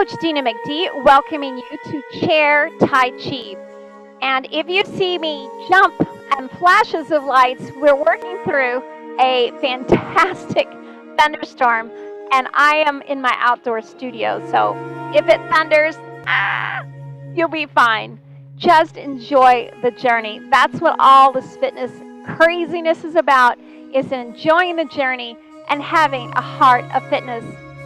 Coach Dina McD, welcoming you to Chair Tai Chi. And if you see me jump and flashes of lights, we're working through a fantastic thunderstorm, and I am in my outdoor studio. So if it thunders, you'll be fine. Just enjoy the journey. That's what all this fitness craziness is about, is enjoying the journey and having a heart of fitness.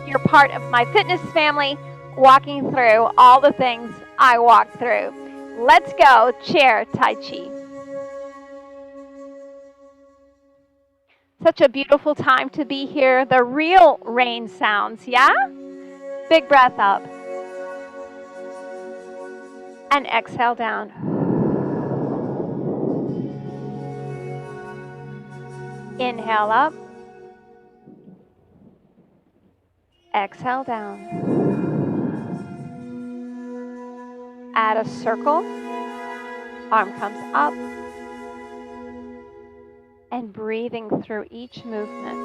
You're part of my fitness family, walking through all the things I walk through. Let's go, Chair Tai Chi. Such a beautiful time to be here. The real rain sounds, yeah? Big breath up. And exhale down. Inhale up. Exhale down. Add a circle. Arm comes up. And breathing through each movement.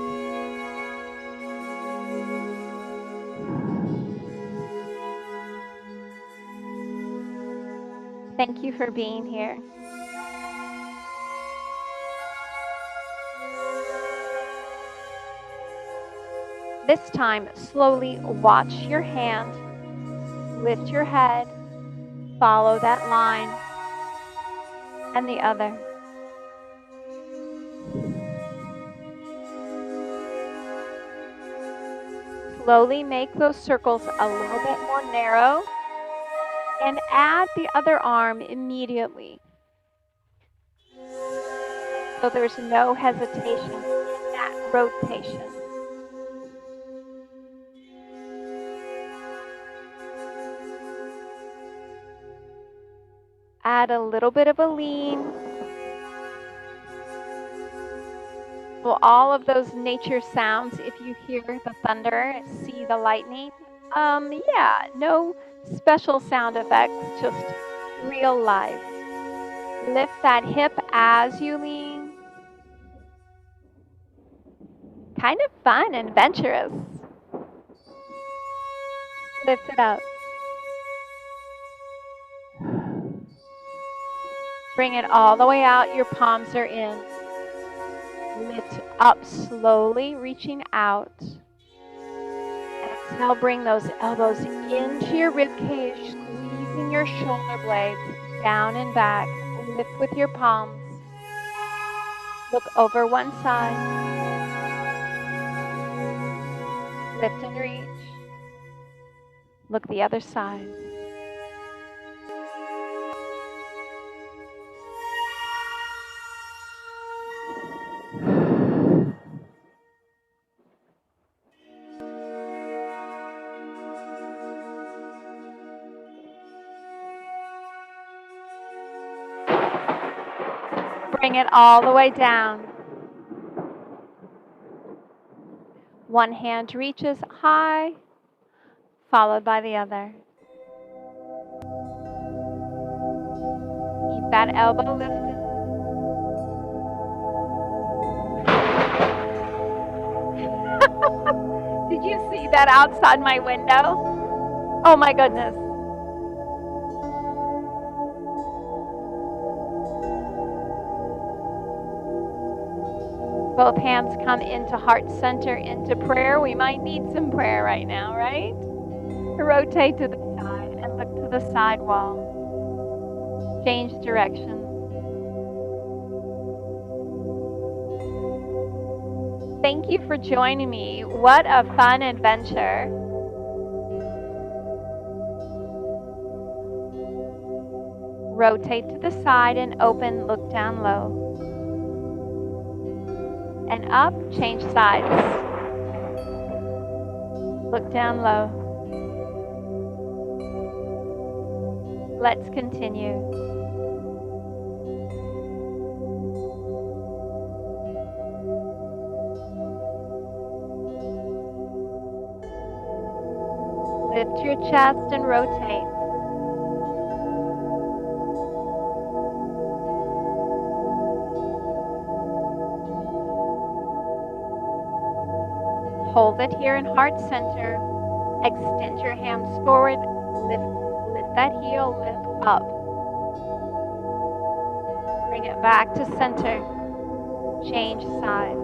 Thank you for being here. This time, slowly watch your hand, lift your head, follow that line, and the other. Slowly make those circles a little bit more narrow and add the other arm immediately. So there's no hesitation in that rotation. Add a little bit of a lean. Well, all of those nature sounds, if you hear the thunder, see the lightning, yeah, no special sound effects, just real life. Lift that hip as you lean. Kind of fun and adventurous. Lift it up. Bring it all the way out. Your palms are in. Lift up slowly, reaching out. Exhale, bring those elbows into your rib cage, squeezing your shoulder blades down and back. Lift with your palms. Look over one side. Lift and reach. Look the other side. Bring it all the way down. One hand reaches high, followed by the other. Keep that elbow lifted. Did you see that outside my window? Oh my goodness. Both hands come into heart center, into prayer. We might need some prayer right now, right? Rotate to the side and look to the side wall. Change direction. Thank you for joining me. What a fun adventure. Rotate to the side and open, look down low. And up, change sides. Look down low. Let's continue. Lift your chest and rotate. Hold it here in heart center. Extend your hands forward. Lift that heel, lift up. Bring it back to center. Change sides.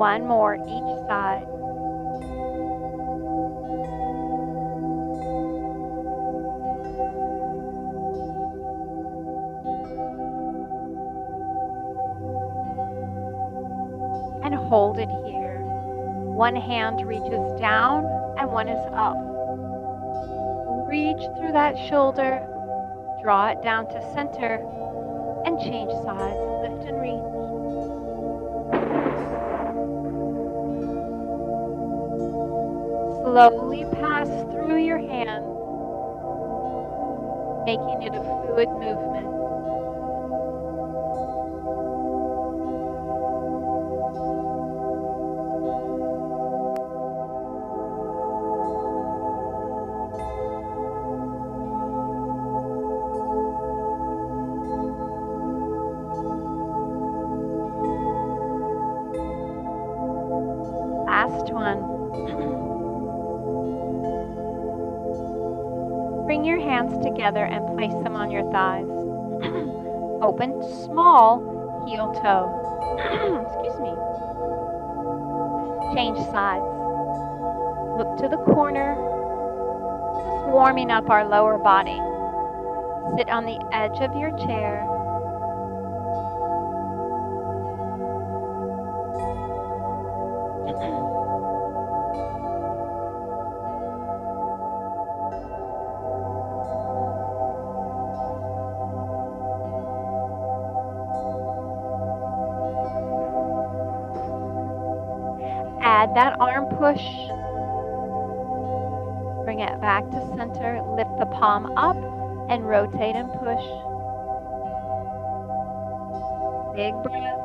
One more each side. And hold it here. One hand reaches down and one is up. Reach through that shoulder, draw it down to center, and change sides. Lift and reach. Slowly pass through your hand, making it a fluid movement. Last one. Bring your hands together and place them on your thighs. Open small heel toe. Excuse me. Change sides. Look to the corner. Just warming up our lower body. Sit on the edge of your chair. Add that arm push. Bring it back to center. Lift the palm up and rotate and push. Big breath.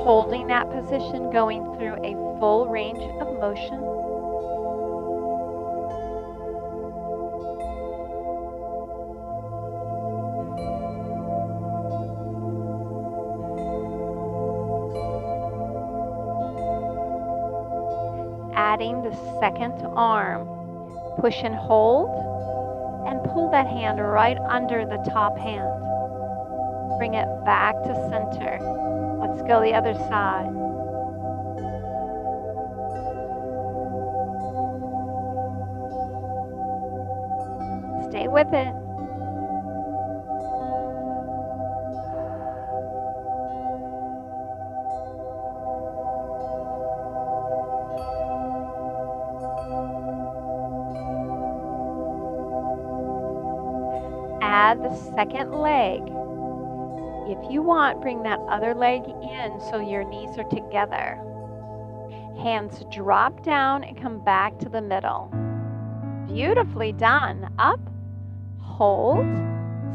Holding that position, going through a full range of motion. Adding the second arm. Push and hold, and pull that hand right under the top hand. Bring it back to center. Let's go the other side. Stay with it. Add the second leg. If you want, bring that other leg in so your knees are together. Hands drop down and come back to the middle. Beautifully done. Up, hold,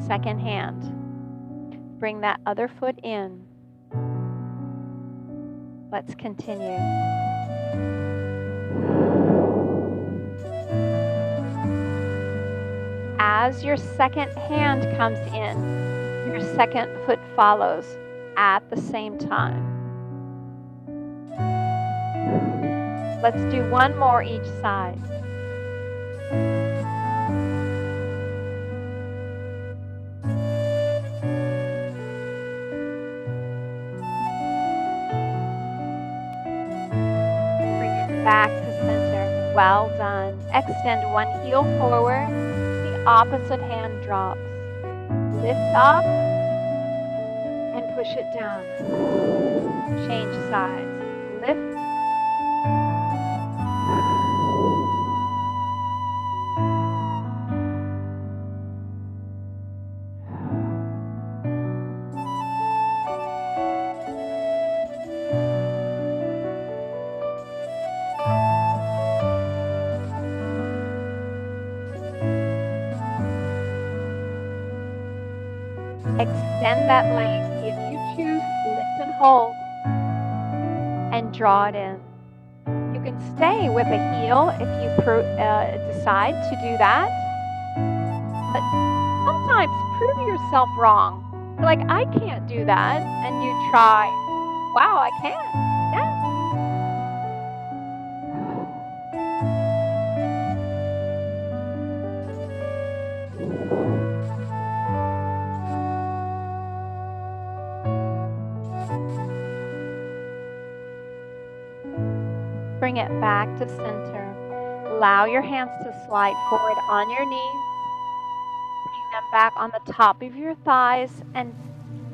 second hand. Bring that other foot in. Let's continue. As your second hand comes in, your second foot follows at the same time. Let's do one more each side. Bring it back to center. Well done. Extend one heel forward. The opposite hand drops. Lift up and push it down. Change sides. Lift. Extend that leg. If you choose, lift and hold and draw it in. You can stay with a heel if you decide to do that. But sometimes prove yourself wrong. You're like, I can't do that. And you try. Wow, I can. Yeah. Bring it back to center. Allow your hands to slide forward on your knees. Bring them back on the top of your thighs and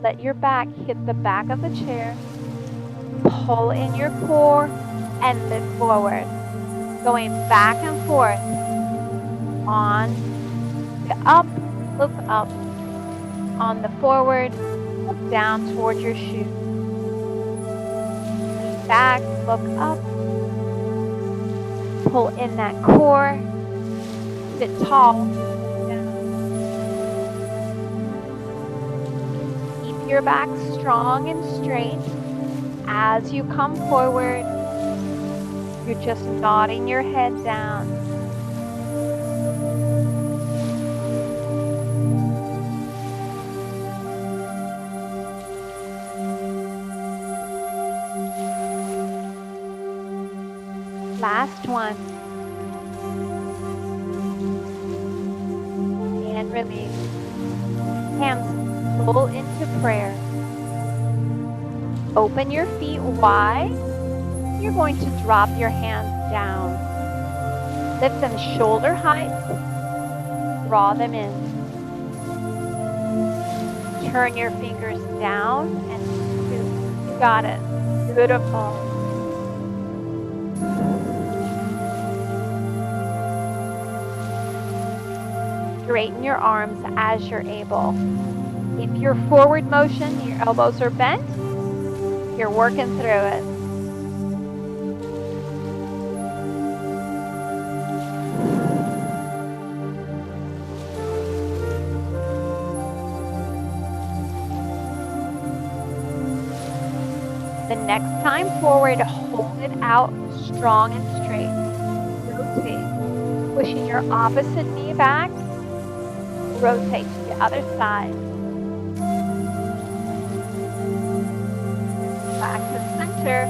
let your back hit the back of the chair. Pull in your core and lift forward. Going back and forth on the up, look up. On the forward, look down toward your shoes. Lean back, look up. Pull in that core. Sit tall. Keep your back strong and straight. As you come forward, you're just nodding your head down. Last one. And release. Hands pull into prayer. Open your feet wide. You're going to drop your hands down. Lift them shoulder height. Draw them in. Turn your fingers down and scoop. You got it. Beautiful. Straighten your arms as you're able. If you're forward motion, your elbows are bent, you're working through it. The next time forward, hold it out strong and straight. Rotate, pushing your opposite knee back. Rotate to the other side. Back to center.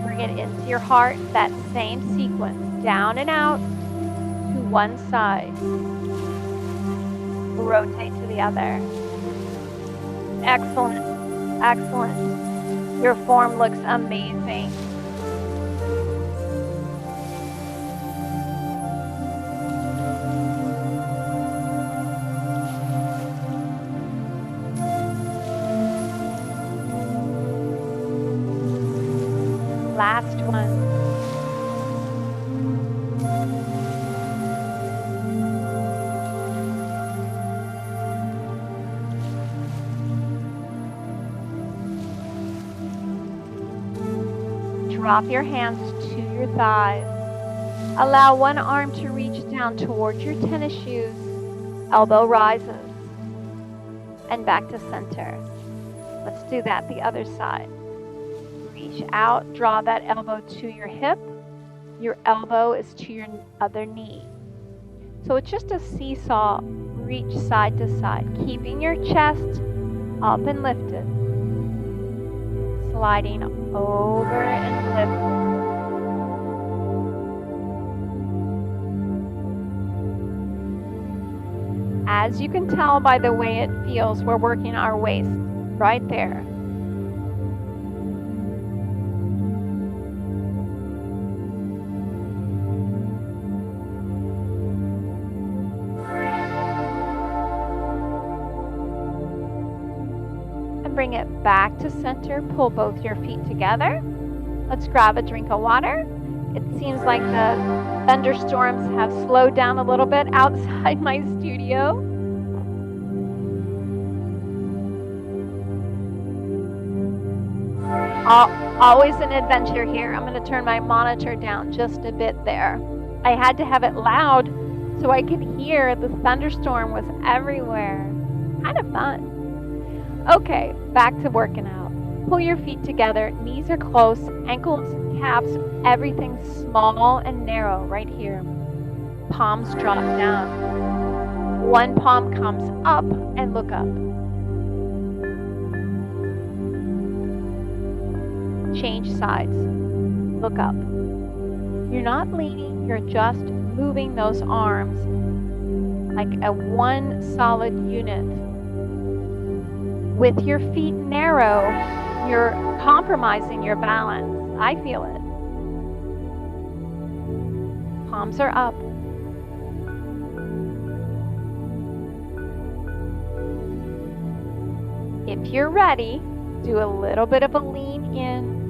Bring it into your heart. That same sequence. Down and out to one side. Rotate to the other. Excellent. Excellent. Your form looks amazing. Last one. Drop your hands to your thighs. Allow one arm to reach down towards your tennis shoes. Elbow rises. And back to center. Let's do that the other side. Reach out, draw that elbow to your hip. Your elbow is to your other knee. So it's just a seesaw, reach side to side, keeping your chest up and lifted. Sliding over and lifting. As you can tell by the way it feels, we're working our waist right there. Bring it back to center. Pull both your feet together. Let's grab a drink of water. It seems like the thunderstorms have slowed down a little bit outside my studio. Always an adventure here. I'm going to turn my monitor down just a bit there. I had to have it loud so I could hear the thunderstorm was everywhere. Kind of fun. Okay, back to working out. Pull your feet together, knees are close, ankles, calves, everything's small and narrow right here. Palms drop down. One palm comes up and look up. Change sides. Look up. You're not leaning, you're just moving those arms like a one solid unit. With your feet narrow, you're compromising your balance. I feel it. Palms are up. If you're ready, do a little bit of a lean in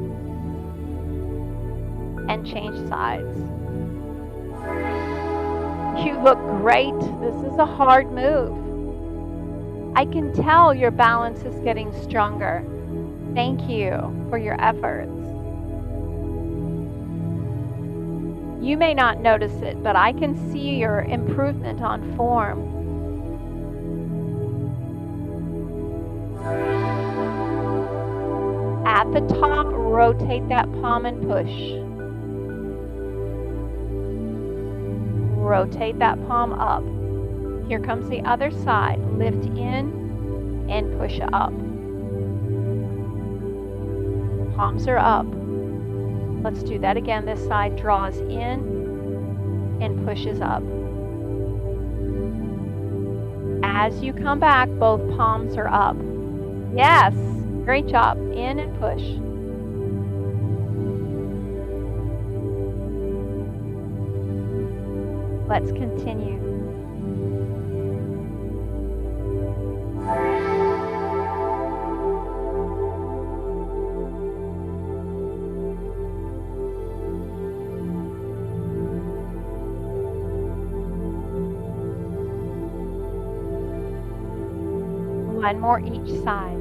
and change sides. You look great. This is a hard move. I can tell your balance is getting stronger. Thank you for your efforts. You may not notice it, but I can see your improvement on form. At the top, rotate that palm and push. Rotate that palm up. Here comes the other side. Lift in and push up. Palms are up. Let's do that again. This side draws in and pushes up. As you come back, both palms are up. Yes, great job. In and push. Let's continue. One more each side.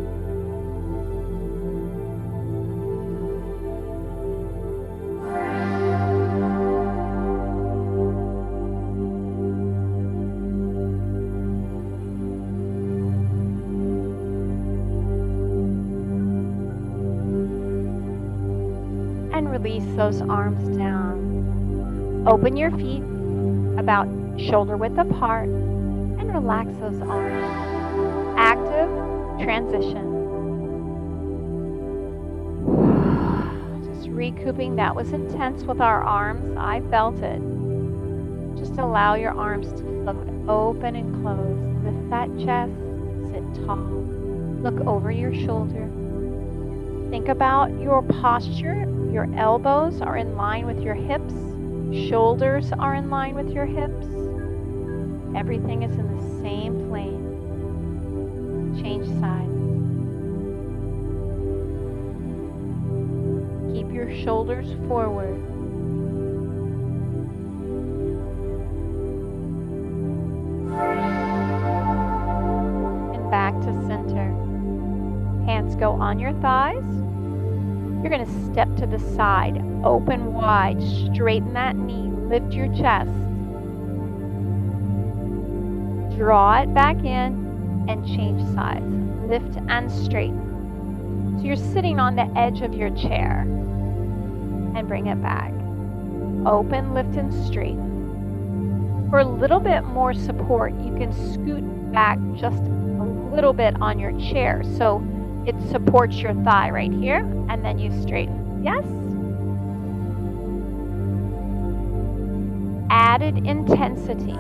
And release those arms down. Open your feet about shoulder width apart and relax those arms. Active transition. Just recouping. That was intense with our arms. I felt it. Just allow your arms to float open and close. Lift that chest. Sit tall. Look over your shoulder. Think about your posture. Your elbows are in line with your hips. Shoulders are in line with your hips. Everything is in the same plane. Change sides. Keep your shoulders forward. And back to center. Hands go on your thighs. You're going to step to the side. Open wide. Straighten that knee. Lift your chest. Draw it back in. And change sides. Lift and straighten. So you're sitting on the edge of your chair. And bring it back. Open, lift, and straighten. For a little bit more support, you can scoot back just a little bit on your chair. So it supports your thigh right here. And then you straighten. Yes? Added intensity.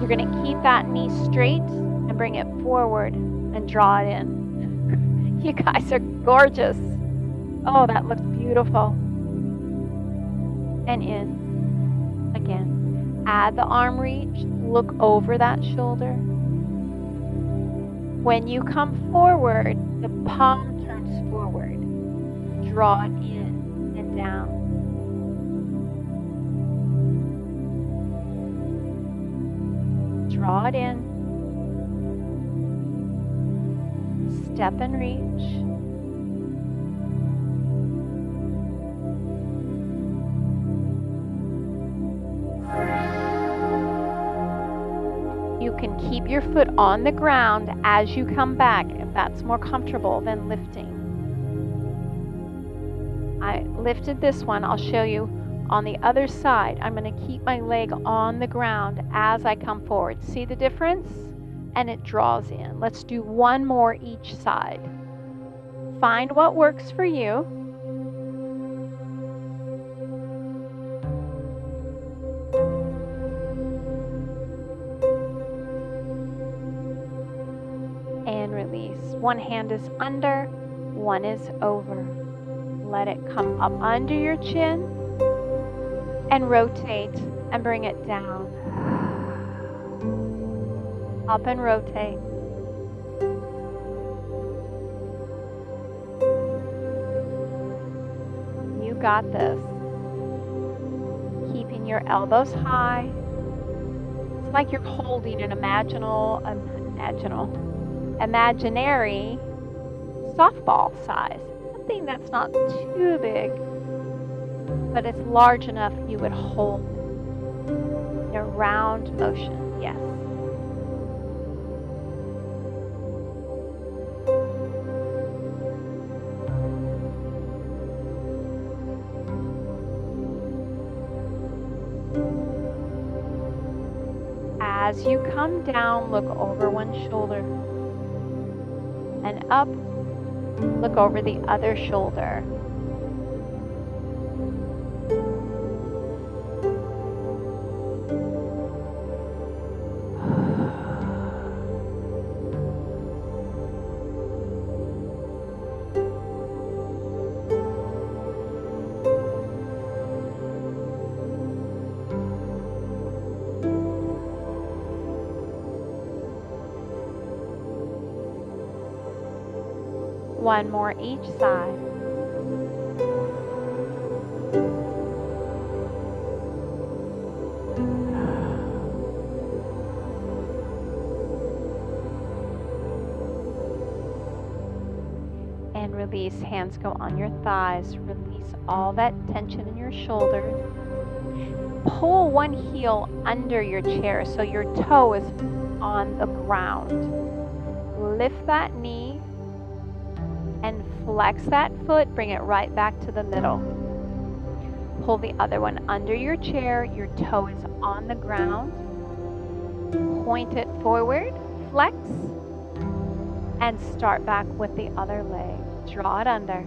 You're going to keep that knee straight. And bring it forward and draw it in. You guys are gorgeous. Oh, that looks beautiful. And in. Again. Add the arm reach. Look over that shoulder. When you come forward, the palm turns forward. Draw it in and down. Draw it in. Step and reach. You can keep your foot on the ground as you come back, if that's more comfortable than lifting. I lifted this one. I'll show you on the other side. I'm going to keep my leg on the ground as I come forward. See the difference? And it draws in. Let's do one more each side. Find what works for you. And release. One hand is under, one is over. Let it come up under your chin and rotate and bring it down. Up and rotate. You got this. Keeping your elbows high. It's like you're holding an imaginary softball size. Something that's not too big, but it's large enough you would hold in a round motion. Yes. As you come down, look over one shoulder, and up, look over the other shoulder. One more each side. And release. Hands go on your thighs. Release all that tension in your shoulders. Pull one heel under your chair so your toe is on the ground. Lift that knee and flex that foot. Bring it right back to the middle. Pull the other one under your chair. Your toe is on the ground. Point it forward. Flex. And start back with the other leg. Draw it under.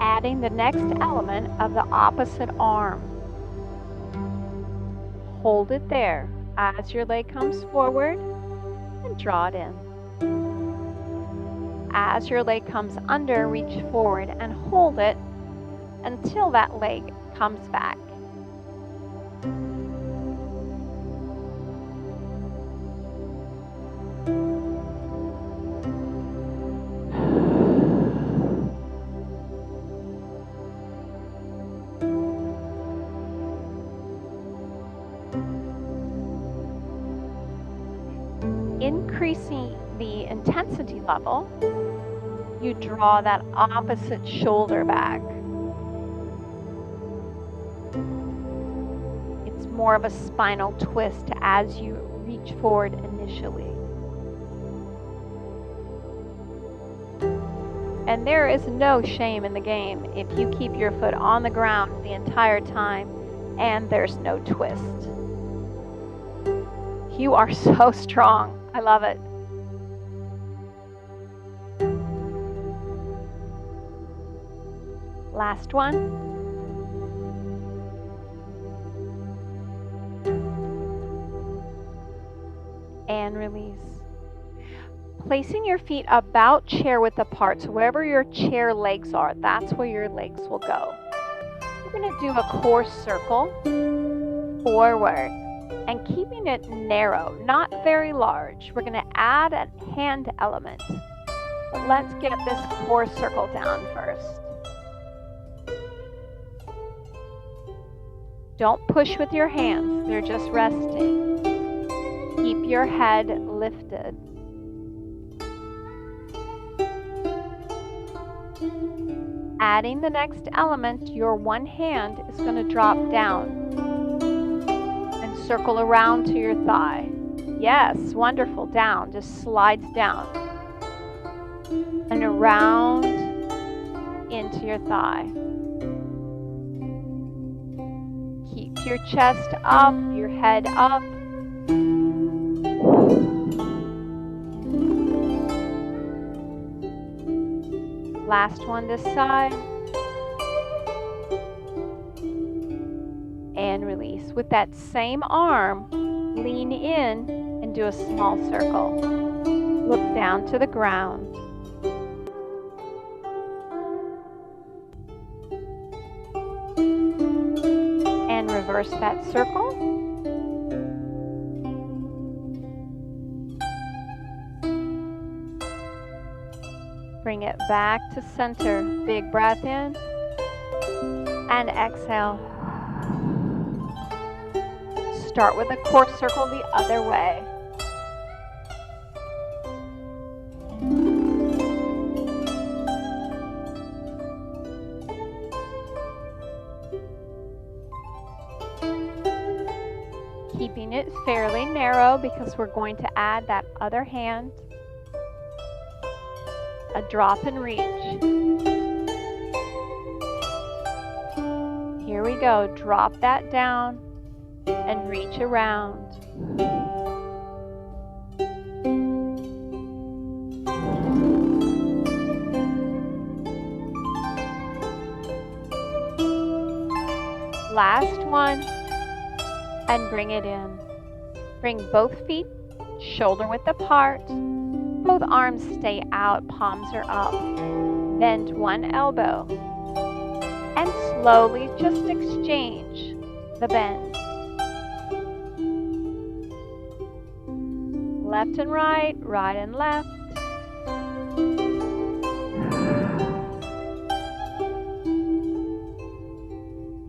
Adding the next element of the opposite arm. Hold it there as your leg comes forward and draw it in. As your leg comes under, reach forward and hold it until that leg comes back. Increasing the intensity level, you draw that opposite shoulder back. It's more of a spinal twist as you reach forward initially. And there is no shame in the game if you keep your foot on the ground the entire time and there's no twist. You are so strong. I love it. Last one. And release. Placing your feet about chair width apart, so wherever your chair legs are, that's where your legs will go. We're going to do a core circle forward. And keeping it narrow, not very large. We're going to add a hand element. But let's get this core circle down first. Don't push with your hands, they're just resting. Keep your head lifted. Adding the next element, your one hand is going to drop down and circle around to your thigh. Yes, wonderful, down, just slides down and around into your thigh. Keep your chest up, your head up. Last one this side. And release. With that same arm, lean in and do a small circle. Look down to the ground. And reverse that circle. Bring it back to center. Big breath in and exhale. Start with a core circle the other way. Keeping it fairly narrow because we're going to add that other hand. A drop and reach. Here we go. Drop that down and reach around. Last one. And bring it in. Bring both feet shoulder width apart. Both arms stay out, palms are up. Bend one elbow. And slowly just exchange the bend. Left and right, right and left.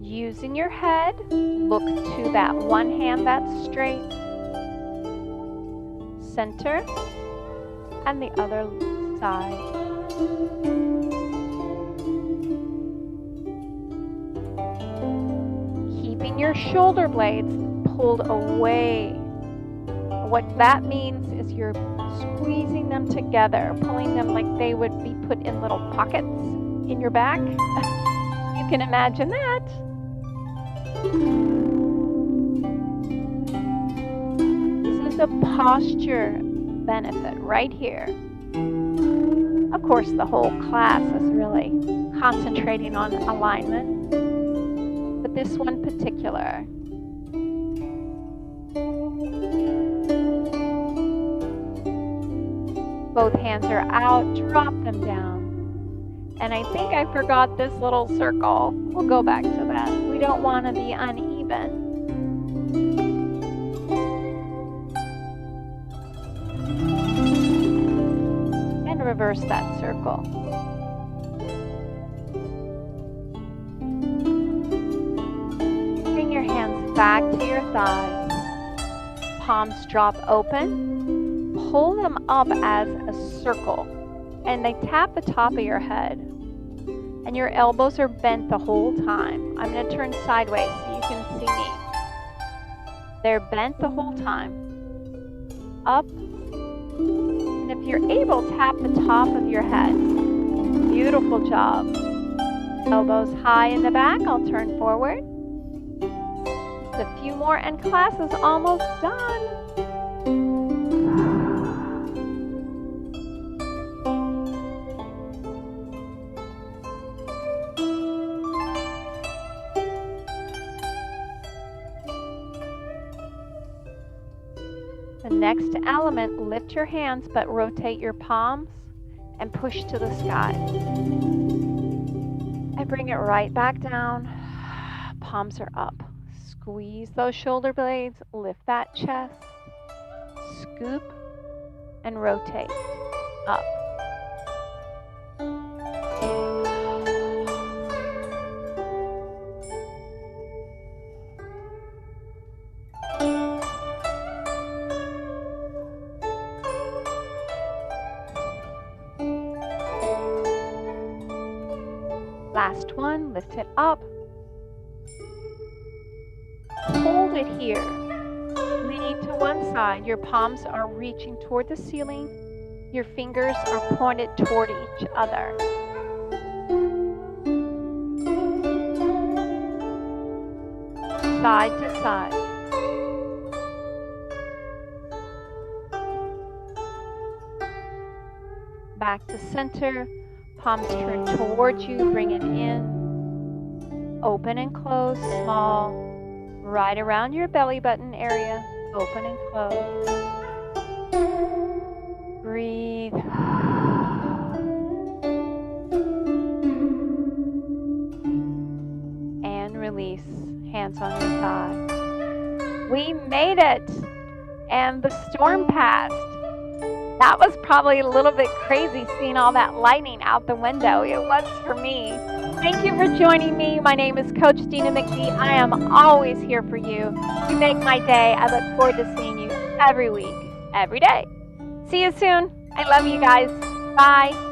Using your head, look to that one hand that's straight. Center. And the other side. Keeping your shoulder blades pulled away. What that means is you're squeezing them together, pulling them like they would be put in little pockets in your back. You can imagine that. This is a posture benefit right here. Of course, the whole class is really concentrating on alignment, but this one particular. Both hands are out, drop them down. And I think I forgot this little circle. We'll go back to that. We don't want to be uneven. Reverse that circle. Bring your hands back to your thighs. Palms drop open. Pull them up as a circle. And they tap the top of your head. And your elbows are bent the whole time. I'm going to turn sideways so you can see me. They're bent the whole time. Up. If you're able, tap the top of your head. Beautiful job. Elbows high in the back. I'll turn forward. Just a few more and class is almost done. The next element, lift your hands but rotate your palms and push to the sky. And bring it right back down. Palms are up. Squeeze those shoulder blades, lift that chest, scoop and rotate up. Last one, lift it up. Hold it here. Lean to one side. Your palms are reaching toward the ceiling. Your fingers are pointed toward each other. Side to side. Back to center. Palms turn towards you. Bring it in. Open and close. Small. Right around your belly button area. Open and close. Breathe. And release. Hands on your thigh. We made it. And the storm passed. That was probably a little bit crazy seeing all that lightning out the window. It was for me. Thank you for joining me. My name is Coach Dina McGee. I am always here for you. You make my day. I look forward to seeing you every week, every day. See you soon. I love you guys. Bye.